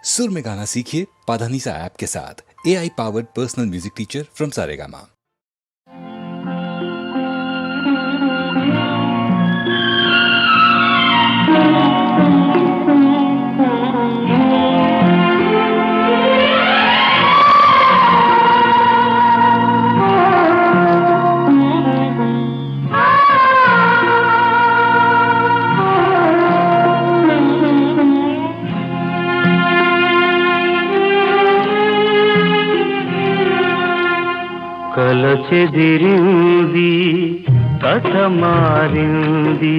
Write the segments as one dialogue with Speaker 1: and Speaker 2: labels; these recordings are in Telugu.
Speaker 1: सुर में गाना सीखिए पाधानीसा ऐप के साथ। AI powered personal music teacher from Saregama.
Speaker 2: కల చెదిరింది కథ మారింది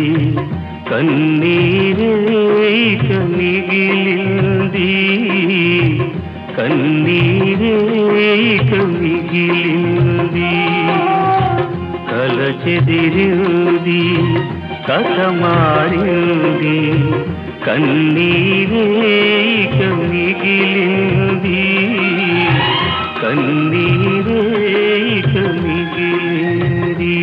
Speaker 2: కన్నీరేక మిగిలింది కన్నీరేక మిగిలింది కల చెదిరింది కథ మారింది కన్నీరేక మిగిలింది కన్నీరేక మిగిలింది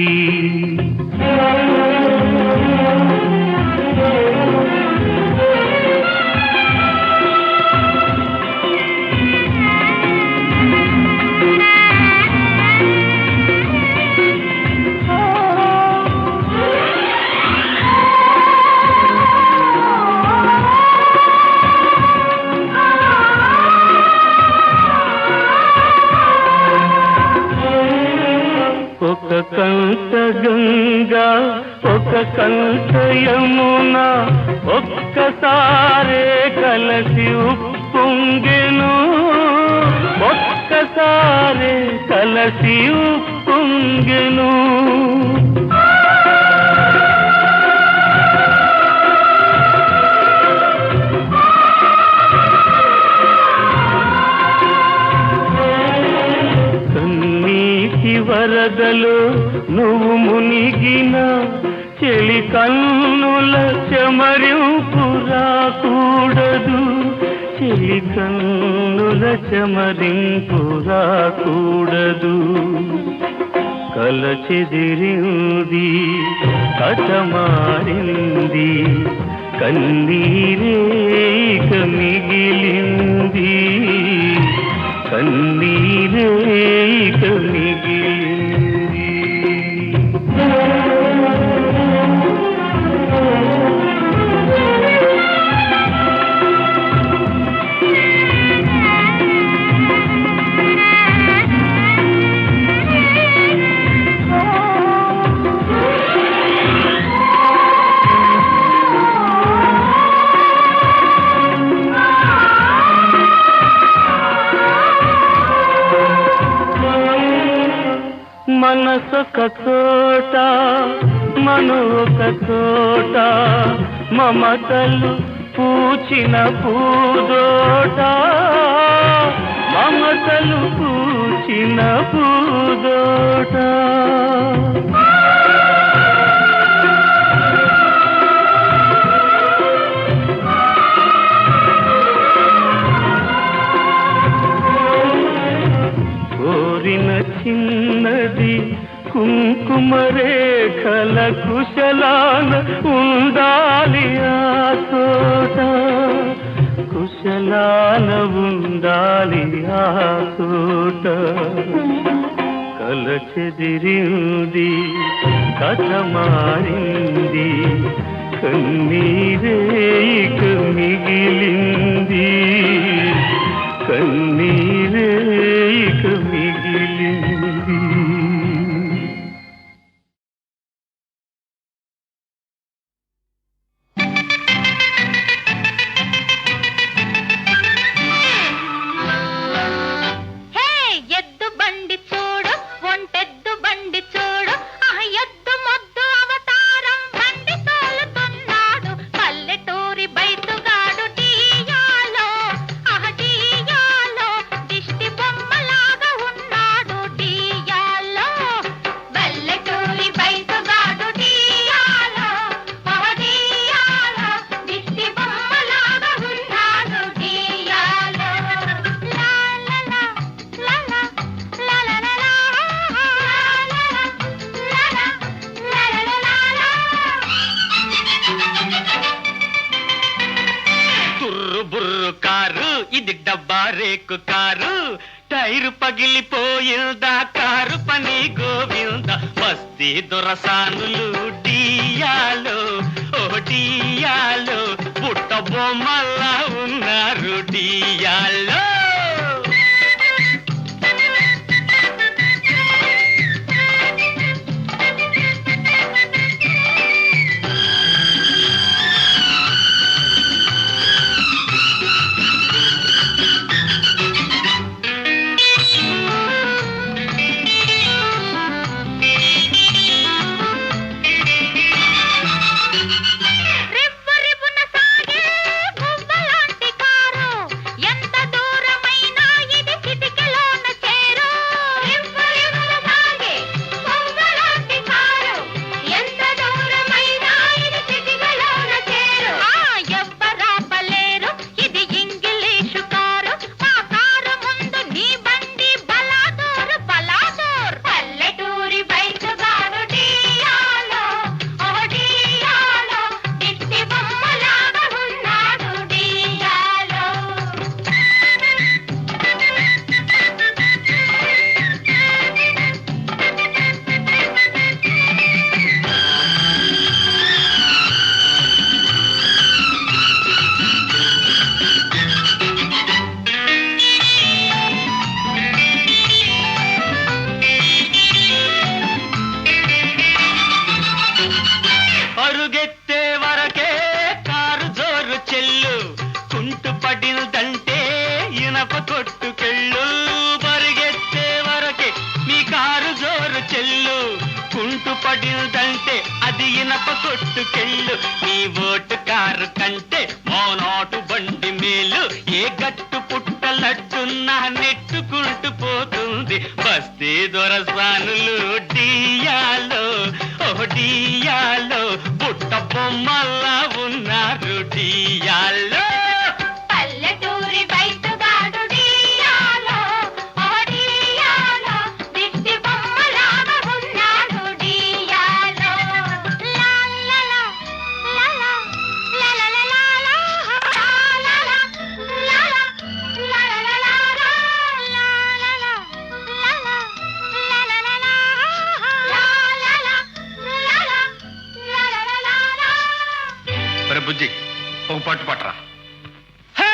Speaker 2: ఒక కంట గంగా ఒక కంట యమున ఒక్కసారే కలసి ఉప్పొంగెను ఒక్కసారే కలసి ఉప్పొంగెను వరదలు నువ్వు మునిగిన చెలి కన్నుల చెమరింపు రాకూడదు చెలి కన్నుల చెమరింపు రాకూడదు కల చెదిరింది కథ మారింది కన్నీరేక మిగిలింది కన్నీరేక మిగిలింది మనసొక చోట మనొక చోట మమతలు పూచిన పూదోట మమతలు పూచిన పూదోట కోరిన చిన్నది కుంకుమ రేఖల కుశలాన ఉండాలి ఆ తోట కుశలాన ఉండాలి ఆ తోట కల చెదిరింది కథ మారింది కన్నీరేక మిగిలింది కన్నీరేక మిగిలింది
Speaker 3: పల్లెటూరి బైతుగాడు డియాలో ఇది డబ్బా రేకు కారు, టైరు పగిలిపోయిందా కారు పని గోవింద. మస్తీ దొరసానులు డియాలో ఓ డియాలో, పుట్ట బొమ్మల్లా ఉన్నారు డియాలో. కొట్టుకెళ్ళు పరిగెత్తే వరకే మీ కారు జోరు చెల్లు, కుంటు పడిందంటే అది ఇనప కొట్టుకెళ్ళు. నీ ఓటు కారు కంటే మోనాటు బండి మేలు, ఏ గట్టు పుట్టలట్టున్నా నెట్టుకుంటూ పోతుంది. బస్తీ దొరసానులు డియాలో ఓ డియాలో, పుట్ట బొమ్మల్లా ఉన్నారు డియాలో. బుజ్జి ఒక పట్టు పట్టరా. హే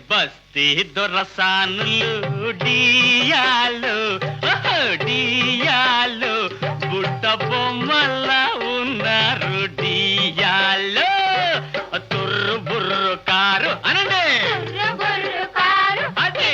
Speaker 3: బస్తీ దొరసానులు డియాలో డియాలో, బుట్ట బొమ్మల్లా ఉన్నారు డియాలో. తుర్రు బుర్రు కారు అనండి, అదే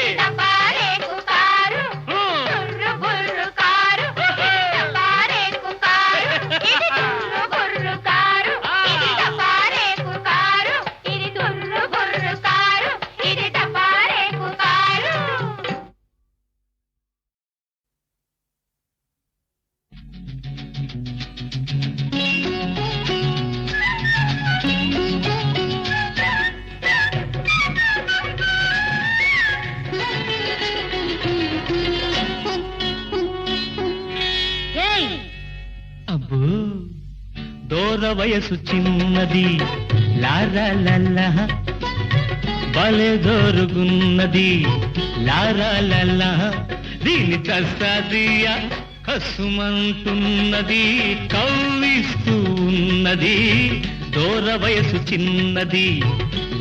Speaker 3: అబ్బో దూర వయసు చిన్నది లారా లల్లా, భలే దోరుగున్నది లారా లల్లా. దీని కస్తాదియా కసుమంటున్నది, కవ్విస్తూ ఉన్నది. దూర వయసు చిన్నది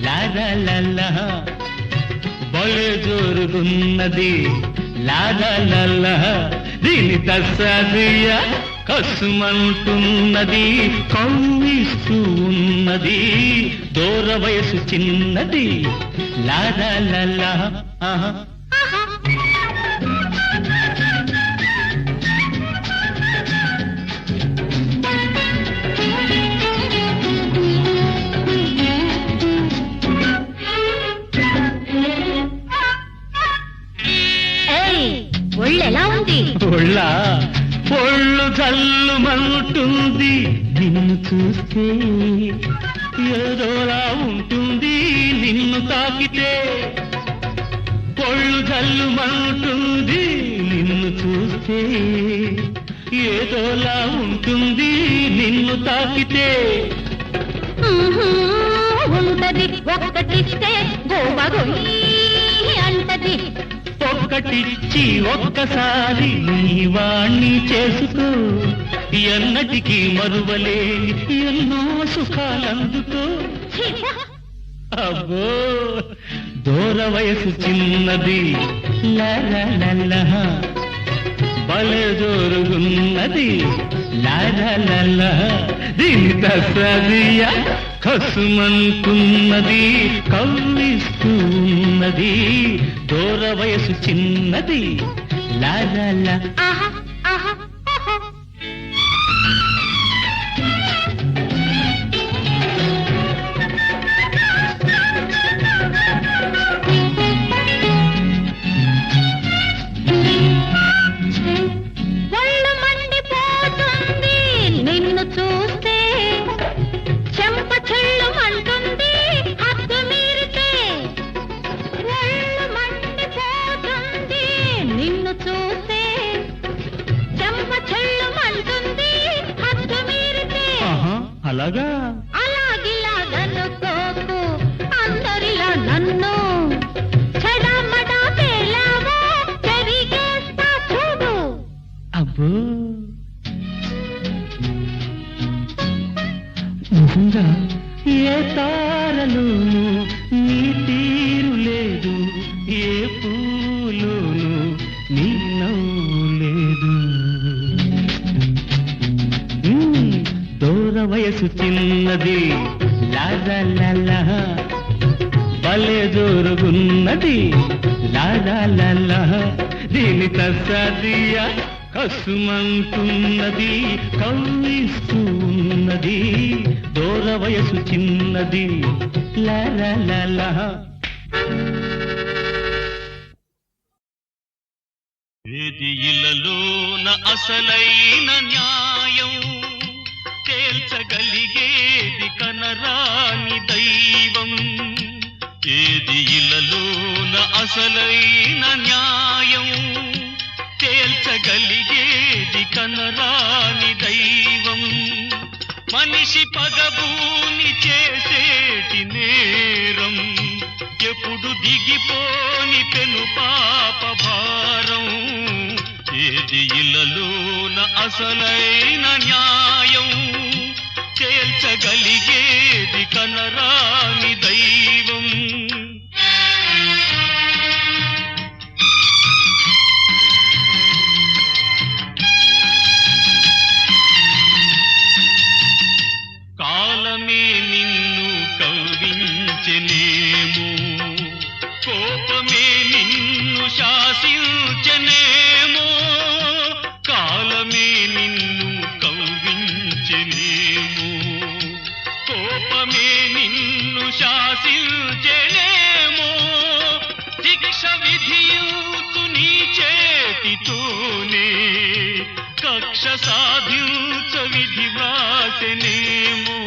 Speaker 3: లారా లల్లా, భలే దోరుగున్నది లారా లల్లా. దీని కస్తాదియా కసుమంటున్నది, కవ్విస్తూ ఉన్నది. దూర వయసు చిన్నది లారా లల్లా.
Speaker 4: ఒళ్ళెలా ఉంది?
Speaker 3: ఒళ్ళా ఒళ్ళు జల్లుమంటుంది, నిన్ను చూస్తే ఏదోలా ఉంటుంది నిన్ను తాకితే. ఒళ్ళు జల్లుమంటుంది నిన్ను చూస్తే ఏదోలా ఉంటుంది నిన్ను తాకితే.
Speaker 4: ఉంటది ఒక్కటిస్తే గోబగొయ్యి చిన్నది
Speaker 3: ఒక్కటిచ్చి ఒక్కసారి నీ వాణ్ణి చేసుకో, ఎన్నటికీ మరువలేని ఎన్నో సుఖాలందుకో. అబ్బో దూర వయసు చిన్నది లాలా భలే జోరుగున్నది లాలా దీని దసదియా కసుమంటున్నది కవ్విస్తున్నది దూర వయసు చిన్నది లాలా.
Speaker 4: ఆహా ఆహా ఆహా. ఒళ్ళు మండిపోతుంది నిన్ను చూస్తే, చెంప చెళ్ళు అంటుంది హద్దు మీరితే. ఒళ్ళు మండిపోతుంది నిన్ను చూస్తే, చెంప చెళ్ళు అంటుంది హద్దు మీరితే.
Speaker 3: అలాగా
Speaker 4: అలాగిలాగనుకోకు అందరిలా నన్ను, చెడమడా పేలావో చెరిగేస్తా చూడు.
Speaker 3: అబ్బో నిజంగా ఏ తారలోను నీ తీరు లేదు, ఏ పూలోను నీ నవ్వు లేదు. దూర వయసు చిన్నది లాలా భలే జోరుగున్నది లాలా దీని తసదియా కసుమంటున్నది కవ్విస్తున్నది దూర వయసు చిన్నది లాలా. ఏది ఇలలోన అసలైన న్యాయం, తేల్చగలిగేది కనరాని దైవం. ఏది ఇలలోన అసలైన న్యాయం, తేల్చగలిగేది కనరాని దైవం. మనిషి పగబూని చేసేటి నేరం, ఎప్పుడు దిగిపోని పెను పాప భారం. ఏది ఇలలోన అసలైన న్యాయం, తేల్చగలిగేది కనరాని దైవం. కాలమే నిన్ను కవ్వించెనేమో, కోపమే నిన్ను శాసించెనేమో. కాలమే నిన్ను కవ్వించెనేమో, కోపమే నిన్ను శాసించెనేమో. శిక్ష విధించు నీ చేతితోనే, కక్ష సాధించ విధి వ్రాసెనేమో.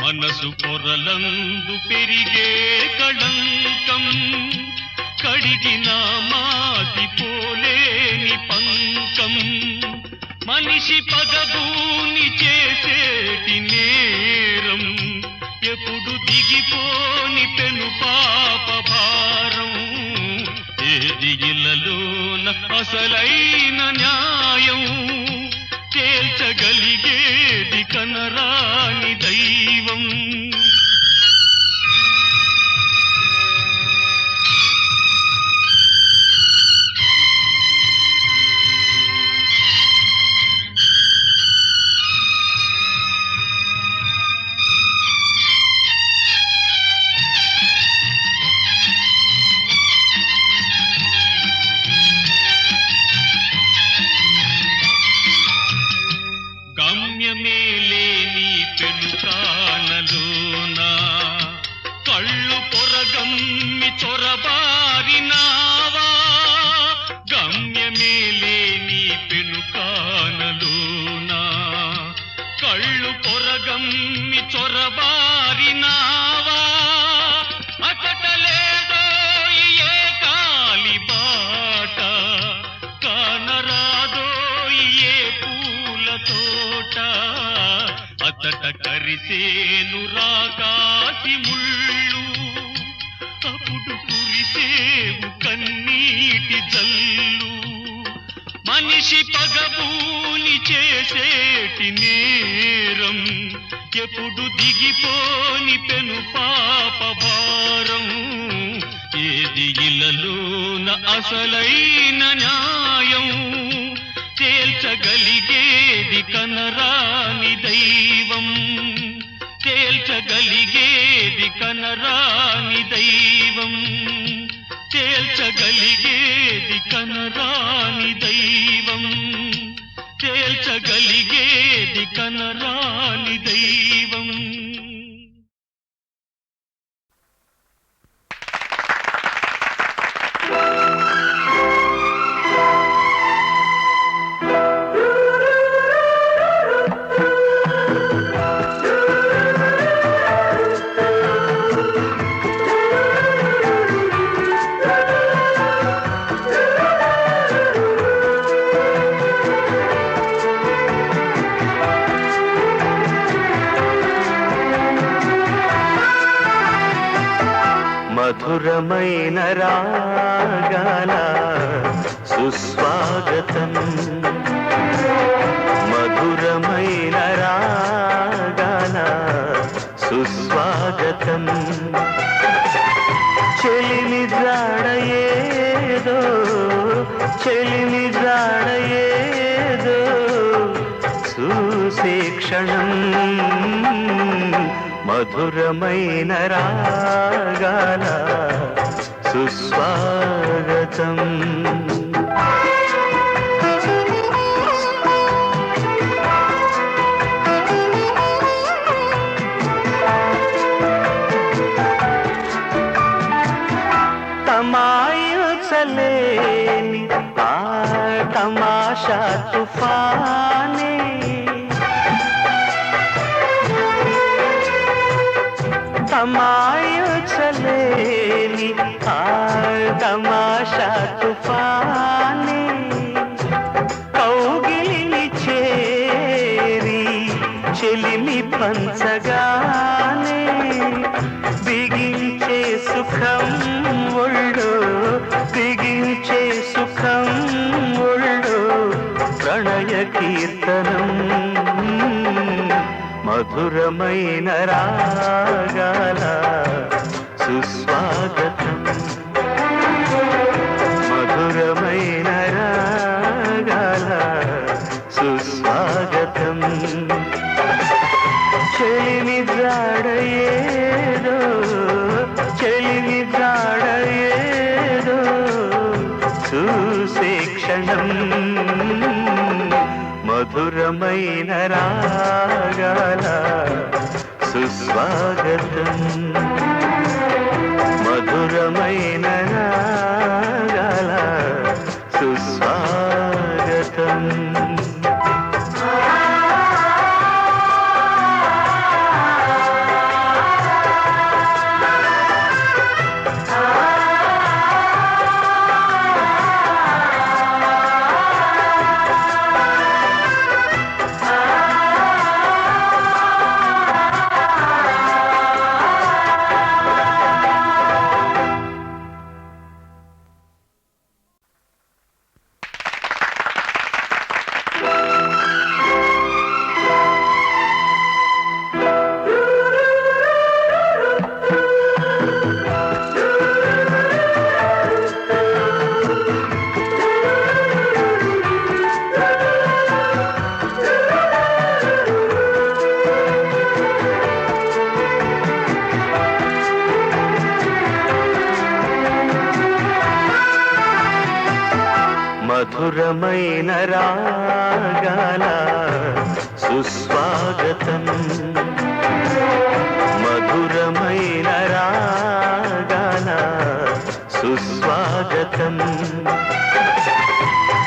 Speaker 3: మనసు పొరలందు పెరిగే కళంకం, కడిగిన మాసిపోలేని పంకం. మనిషి పగబూని చేసేటి నేరం, ఎప్పుడు దిగిపోని పెను పాప భారం. ఏది ఇలలోన అసలైన న్యాయం, తేల్చగలిగేది కనరాని దైవం. గమ్యమే లేని పెనుకానలోన, కళ్ళు పొరగమ్మి చొరబారినావా. గమ్యమే లేని పెనుకానలోన, కళ్ళు పొరగమ్మి చొరబారినావా. అకటలేదో ఏ కాలి బాట, కానరాదో ఏ పూల తోట. అతట కరిసేను రాకాసి ముళ్ళు, అప్పుడు అంటూ కురిసేవు కన్నీటి జల్లు మనిషి పగబూని చేసేటి నేరం ఎప్పుడు దిగిపోని పెను పాప భారం ఏది ఇలలోన అసలైన న్యాయం తేల్చగలిగేది కనరాని దైవం తేల్చగలిగేది కనరాని దైవం తేల్చగలిగేది కనరాని దైవం తేల్చగలిగేది కనరాని దైవం.
Speaker 2: మధురమైన రాగాల సుస్వాగతం మధురమైన రాగాల సుస్వాగతం చెలిమి జాడయేదో చెలిమి జాడయేదో చూసే క్షణం మధురమైన రాగాల సుస్వాగతం తమాయించలేని ఆ తమాషా తుఫానే తమాయించలేని ఆ తమాషా తుఫానే కౌగిలిని చేరి చెలిమి పంచగానే బిగించే సుఖం ఒళ్ళు బిగించే సుఖం ఒళ్ళు ప్రణయ కీర్తనం మధురమైన రాగాల సుస్వాగతం మధురమైన రాగాల సుస్వాగతం చెలిమి జాడయేదో చెలిమి జాడయేదో చూసే క్షణం మధురమైన రాగాల సుస్వాగతం మధురమైన రాగాల సుస్వాగతం మధురమైన రాగాల సుస్వాగతం మధురమైన రాగాల సుస్వాగతం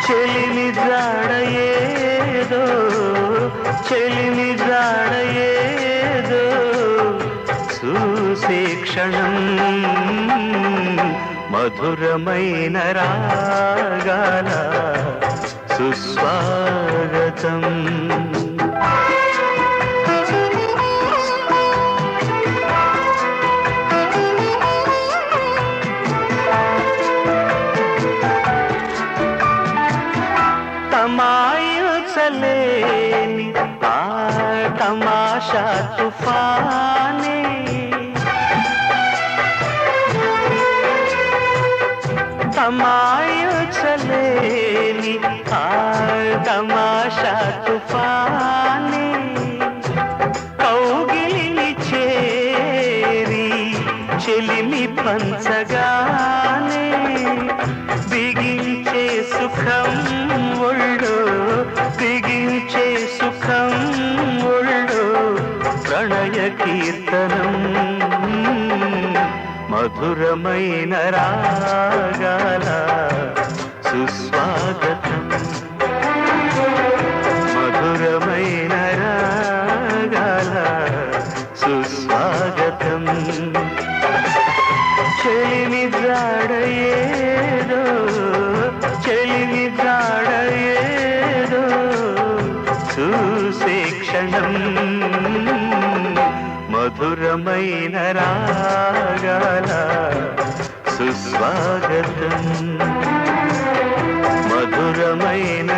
Speaker 2: చెలిమి జాడయేదో చెలిమి జాడయేదో చూసే క్షణం మధురమైన రాగాల సుస్వాగతం ఊహించలేని ఆ తమాషా తుఫానే తమాయించలేని ఆ తమాషా తుఫానే కౌగిలిని చేరి చెలిమి పంచగానే బిగించే సుఖం ఒళ్ళు బిగించే సుఖం ఒళ్ళు ప్రణయ కీర్తనం మధురమైన రాగాల సుస్వాగతం మధురమైన రాగాల సుస్వాగతం చెలిమి జాడయేదో చెలిమి జాడయేదో చూసే క్షణం మధురమైన రాగాల సుస్వాగతం మధురమైన